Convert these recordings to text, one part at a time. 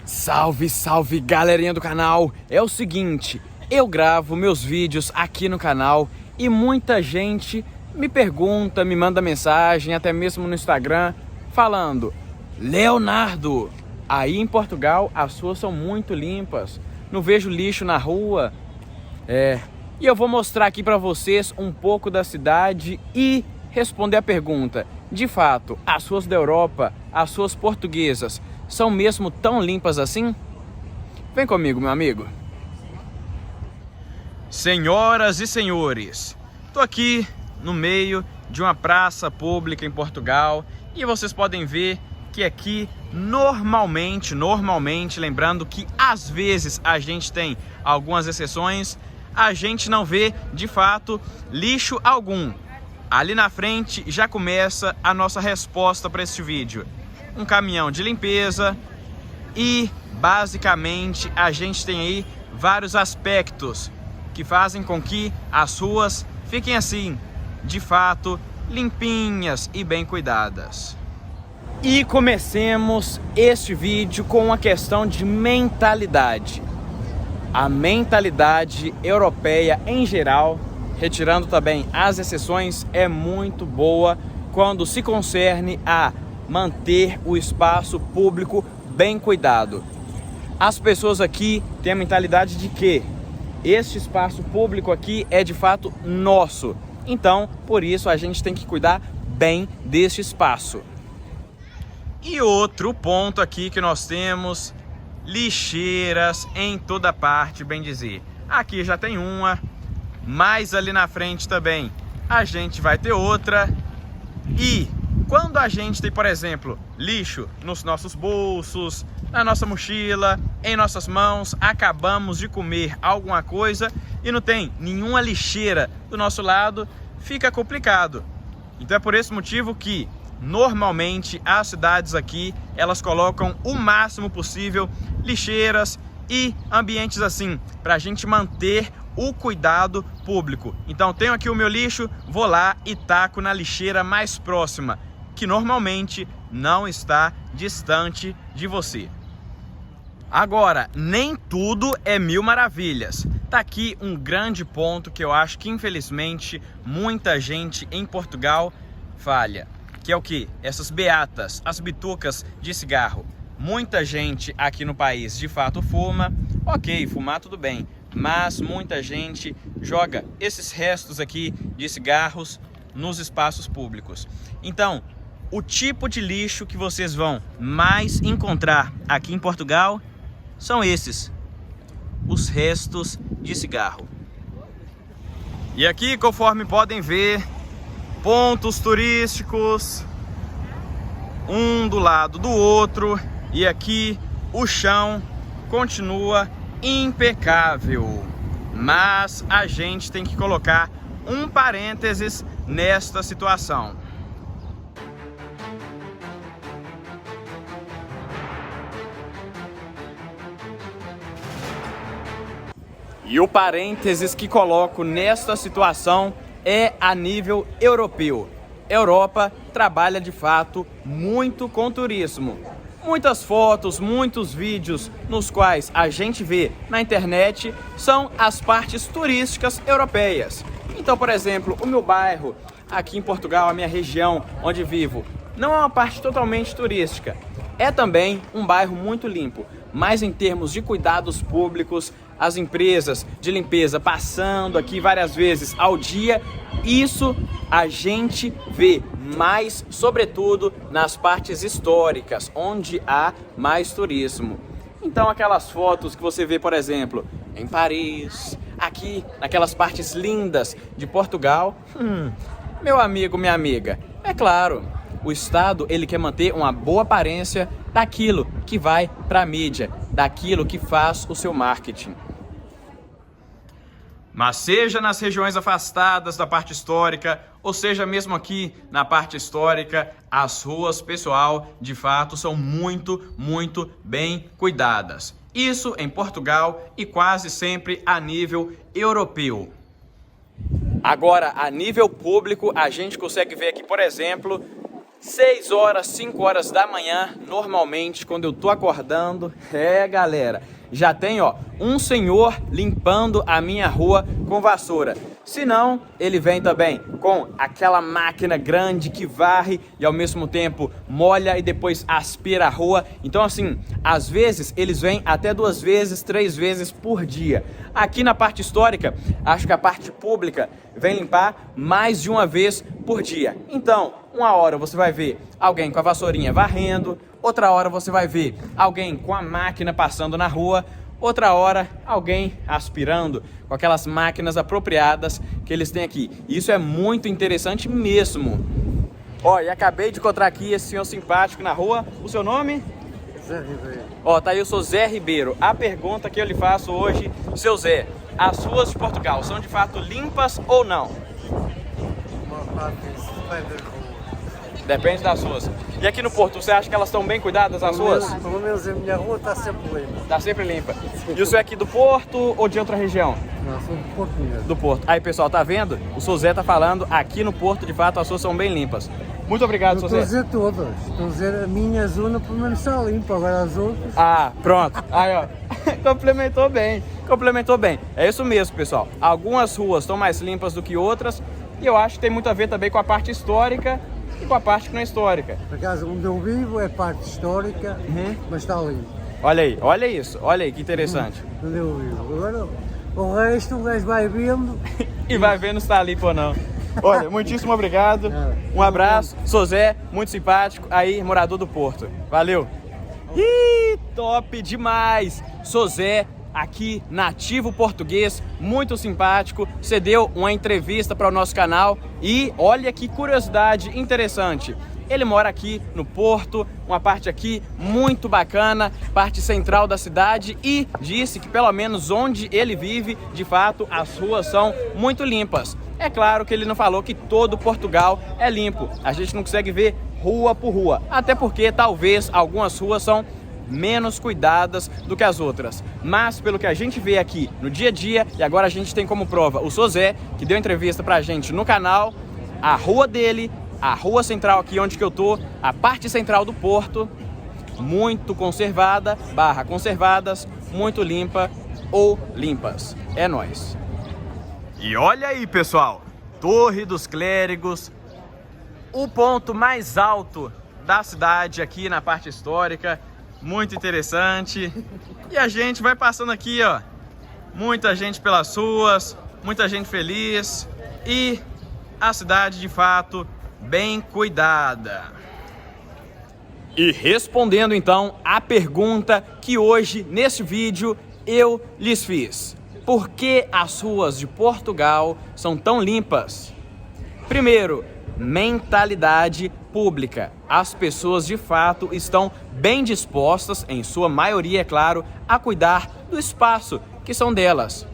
Salve, salve galerinha do canal! É o seguinte, eu gravo meus vídeos aqui no canal e muita gente me pergunta, me manda mensagem, até mesmo no Instagram, falando: Leonardo, aí em Portugal as ruas são muito limpas, não vejo lixo na rua. E eu vou mostrar aqui pra vocês um pouco da cidade e responder a pergunta: de fato, as ruas da Europa, as ruas portuguesas, são mesmo tão limpas assim? Vem comigo, meu amigo. Senhoras e senhores, tô aqui no meio de uma praça pública em Portugal e vocês podem ver que aqui normalmente, lembrando que às vezes a gente tem algumas exceções, a gente não vê de fato lixo algum. Ali na frente já começa a nossa resposta para este vídeo. Um caminhão de limpeza e basicamente a gente tem aí vários aspectos que fazem com que as ruas fiquem assim, de fato, limpinhas e bem cuidadas. E comecemos este vídeo com uma questão de mentalidade. A mentalidade europeia em geral, retirando também as exceções, é muito boa quando se concerne a manter o espaço público bem cuidado. As pessoas aqui têm a mentalidade de que este espaço público aqui é de fato nosso. Então, por isso a gente tem que cuidar bem deste espaço. E outro ponto aqui que nós temos: lixeiras em toda parte, bem dizer. Aqui já tem uma, mas ali na frente também a gente vai ter outra. E quando a gente tem, por exemplo, lixo nos nossos bolsos, na nossa mochila, em nossas mãos, acabamos de comer alguma coisa e não tem nenhuma lixeira do nosso lado, fica complicado. Então é por esse motivo que normalmente as cidades aqui, elas colocam o máximo possível lixeiras e ambientes assim, para a gente manter o cuidado público. Então tenho aqui o meu lixo, vou lá e taco na lixeira mais próxima, que normalmente não está distante de você. Agora, nem tudo é mil maravilhas. Tá aqui um grande ponto que eu acho que infelizmente muita gente em Portugal falha, que é o que? Essas beatas, as bitucas de cigarro. Muita gente aqui no país de fato fuma, ok, fumar tudo bem, mas muita gente joga esses restos aqui de cigarros nos espaços públicos. Então, o tipo de lixo que vocês vão mais encontrar aqui em Portugal são esses, os restos de cigarro. E aqui, conforme podem ver, pontos turísticos, um do lado do outro, e aqui o chão continua impecável. Mas a gente tem que colocar um parênteses nesta situação. E o parênteses que coloco nesta situação é a nível europeu. Europa trabalha de fato muito com turismo. Muitas fotos, muitos vídeos nos quais a gente vê na internet são as partes turísticas europeias. Então, por exemplo, o meu bairro aqui em Portugal, a minha região onde vivo, não é uma parte totalmente turística. É também um bairro muito limpo, mas em termos de cuidados públicos, as empresas de limpeza passando aqui várias vezes ao dia, isso a gente vê mais, sobretudo nas partes históricas, onde há mais turismo. Então aquelas fotos que você vê, por exemplo, em Paris, aqui naquelas partes lindas de Portugal, meu amigo, minha amiga, é claro, o Estado ele quer manter uma boa aparência daquilo que vai para a mídia, daquilo que faz o seu marketing. Mas seja nas regiões afastadas da parte histórica, ou seja mesmo aqui na parte histórica, as ruas, pessoal, de fato são muito bem cuidadas. Isso em Portugal e quase sempre a nível europeu. Agora, a nível público, a gente consegue ver aqui, por exemplo, 6 horas, 5 horas da manhã, normalmente, quando eu tô acordando, galera, já tem, ó, um senhor limpando a minha rua com vassoura. Se não, ele vem também com aquela máquina grande que varre e ao mesmo tempo molha e depois aspira a rua. Então assim, às vezes eles vêm até 2 vezes, 3 vezes por dia. Aqui na parte histórica, acho que a parte pública vem limpar mais de uma vez por dia. Então, uma hora você vai ver alguém com a vassourinha varrendo, outra hora você vai ver alguém com a máquina passando na rua, outra hora alguém aspirando com aquelas máquinas apropriadas que eles têm aqui. Isso é muito interessante mesmo. Ó, e acabei de encontrar aqui esse senhor simpático na rua. O seu nome? Zé Ribeiro. Ó, tá aí, eu sou Zé Ribeiro. A pergunta que eu lhe faço hoje, seu Zé, as ruas de Portugal são de fato limpas ou não? Uma parte depende da rua. Depende das ruas. E aqui no Porto, você acha que elas estão bem cuidadas, as ruas? Pelo menos a minha rua está sempre limpa. Tá sempre limpa. E o senhor é aqui do Porto ou de outra região? Não, sou do Porto mesmo. Do Porto. Aí, pessoal, tá vendo? O seu Zé tá falando, aqui no Porto, de fato, as ruas são bem limpas. Muito obrigado, seu Não Zé. estou a dizer todas. Estou a dizer a minha zona pelo menos está limpa, agora as outras. Ah, pronto. Aí, ó. Complementou bem. Complementou bem. É isso mesmo, pessoal. Algumas ruas estão mais limpas do que outras. E eu acho que tem muito a ver também com a parte histórica e com a parte que não é histórica. Por acaso, onde eu vivo é parte histórica, mas está limpo. Olha aí, olha isso. Olha aí, que interessante. Onde eu vivo. Agora, o resto, o gajo vai vendo. E vai vendo se está limpo ou não. Olha, muitíssimo obrigado. Um abraço. Sou Zé, muito simpático, aí, morador do Porto. Valeu. Ih, top demais. Sou Zé, aqui, nativo português, muito simpático. Você deu uma entrevista para o nosso canal e olha que curiosidade interessante. Ele mora aqui no Porto, uma parte aqui muito bacana, parte central da cidade, e disse que pelo menos onde ele vive, de fato, as ruas são muito limpas. É claro que ele não falou que todo Portugal é limpo. A gente não consegue ver rua por rua, até porque talvez algumas ruas são menos cuidadas do que as outras. Mas pelo que a gente vê aqui no dia a dia, e agora a gente tem como prova o seu Zé, que deu entrevista pra gente no canal, a rua dele, a rua central aqui onde que eu tô, a parte central do Porto, muito conservada, conservadas, muito limpa ou limpas. É nóis. E olha aí, pessoal, Torre dos Clérigos, o ponto mais alto da cidade aqui na parte histórica, muito interessante. E a gente vai passando aqui, ó, muita gente pelas ruas, muita gente feliz e a cidade de fato bem cuidada. E respondendo então a pergunta que hoje nesse vídeo eu lhes fiz: por que as ruas de Portugal são tão limpas? Primeiro, mentalidade pública. As pessoas de fato estão bem dispostas, em sua maioria, é claro, a cuidar do espaço que são delas.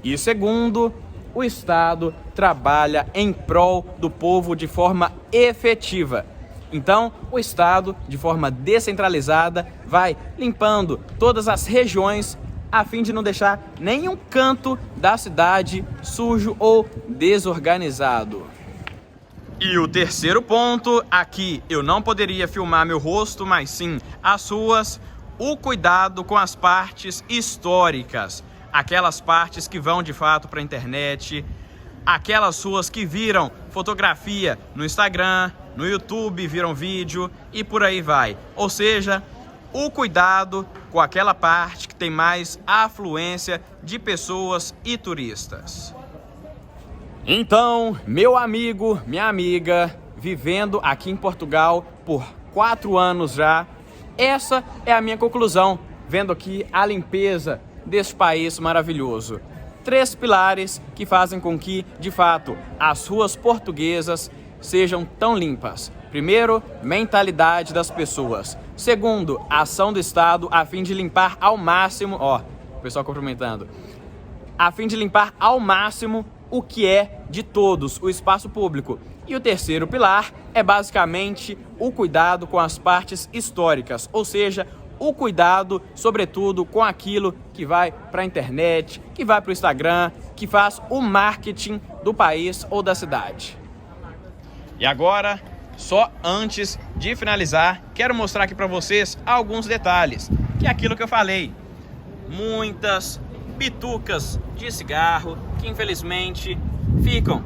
E segundo, o Estado trabalha em prol do povo de forma efetiva. Então, o Estado, de forma descentralizada, vai limpando todas as regiões a fim de não deixar nenhum canto da cidade sujo ou desorganizado. E o terceiro ponto, aqui eu não poderia filmar meu rosto, mas sim as ruas, o cuidado com as partes históricas, aquelas partes que vão de fato para a internet, aquelas ruas que viram fotografia no Instagram, no YouTube, viram vídeo e por aí vai. Ou seja, o cuidado com aquela parte que tem mais afluência de pessoas e turistas. Então, meu amigo, minha amiga, vivendo aqui em Portugal por 4 anos já, essa é a minha conclusão, vendo aqui a limpeza deste país maravilhoso. 3 pilares que fazem com que, de fato, as ruas portuguesas sejam tão limpas. Primeiro, mentalidade das pessoas. Segundo, ação do Estado a fim de limpar ao máximo, ó, o pessoal cumprimentando, a fim de limpar ao máximo o que é de todos, o espaço público. E o terceiro pilar é basicamente o cuidado com as partes históricas, ou seja, o cuidado, sobretudo, com aquilo que vai para a internet, que vai para o Instagram, que faz o marketing do país ou da cidade. E agora, só antes de finalizar, quero mostrar aqui para vocês alguns detalhes, que é aquilo que eu falei. Muitas bitucas de cigarro que infelizmente ficam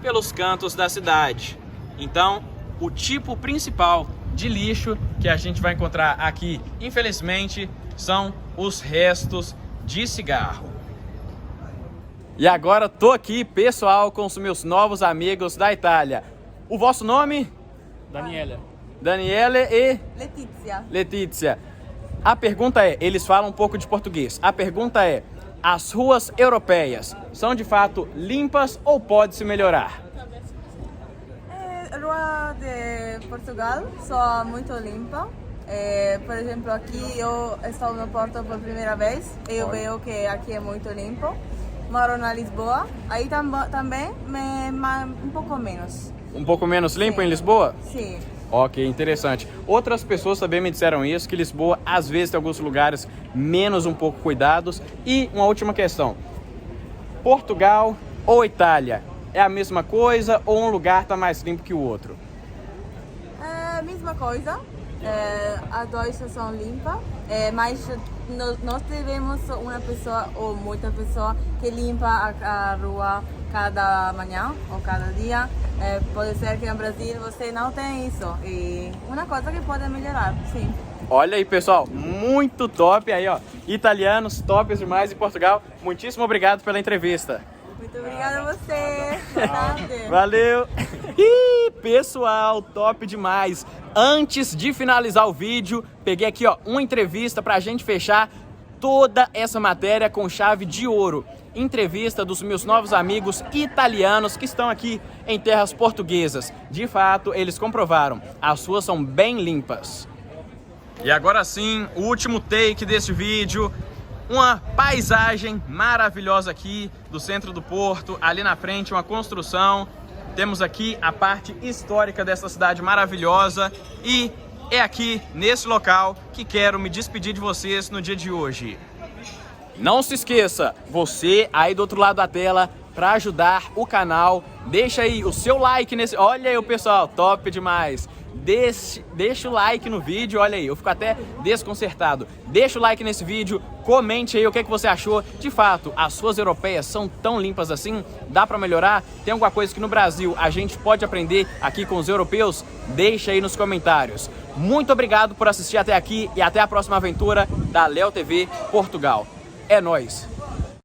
pelos cantos da cidade. Então, o tipo principal de lixo que a gente vai encontrar aqui, infelizmente, são os restos de cigarro. E agora tô aqui, pessoal, com os meus novos amigos da Itália. O vosso nome? Daniele. Daniele e Letizia. Letícia. A pergunta é, eles falam um pouco de português. A pergunta é, as ruas europeias são de fato limpas ou pode-se melhorar? Rua de Portugal só muito limpa. Por exemplo, aqui eu estou no Porto por primeira vez e eu vejo que aqui é muito limpo. Moro na Lisboa, aí também, mas um pouco menos. Um pouco menos limpo Sim. em Lisboa? Sim. Ok, interessante. Outras pessoas também me disseram isso, que Lisboa às vezes tem alguns lugares menos um pouco cuidados. E uma última questão, Portugal ou Itália? É a mesma coisa ou um lugar está mais limpo que o outro? É a mesma coisa, as duas são limpas, mas nós tivemos uma pessoa ou muita pessoa que limpa a rua cada manhã ou cada dia. Pode ser que no Brasil você não tem isso e uma coisa que pode melhorar, sim. Olha aí, pessoal, muito top aí, ó. Italianos, tops demais em Portugal. Muitíssimo obrigado pela entrevista. Muito obrigada a você. Boa tarde. Valeu! Ih, pessoal, top demais! Antes de finalizar o vídeo, peguei aqui ó, uma entrevista pra gente fechar toda essa matéria com chave de ouro. Entrevista dos meus novos amigos italianos que estão aqui em terras portuguesas. De fato, eles comprovaram, as ruas são bem limpas. E agora sim, o último take desse vídeo. Uma paisagem maravilhosa aqui do centro do Porto, ali na frente uma construção, temos aqui a parte histórica dessa cidade maravilhosa e é aqui nesse local que quero me despedir de vocês no dia de hoje. Não se esqueça, você aí do outro lado da tela, para ajudar o canal, deixa aí o seu like nesse... Olha aí o pessoal, top demais! Deixa o like no vídeo, olha aí, eu fico até desconcertado. Deixa o like nesse vídeo, comente aí o que você achou. De fato, as ruas europeias são tão limpas assim? Dá pra melhorar? Tem alguma coisa que no Brasil a gente pode aprender aqui com os europeus? Deixa aí nos comentários. Muito obrigado por assistir até aqui e até a próxima aventura da Léo TV Portugal. É nóis!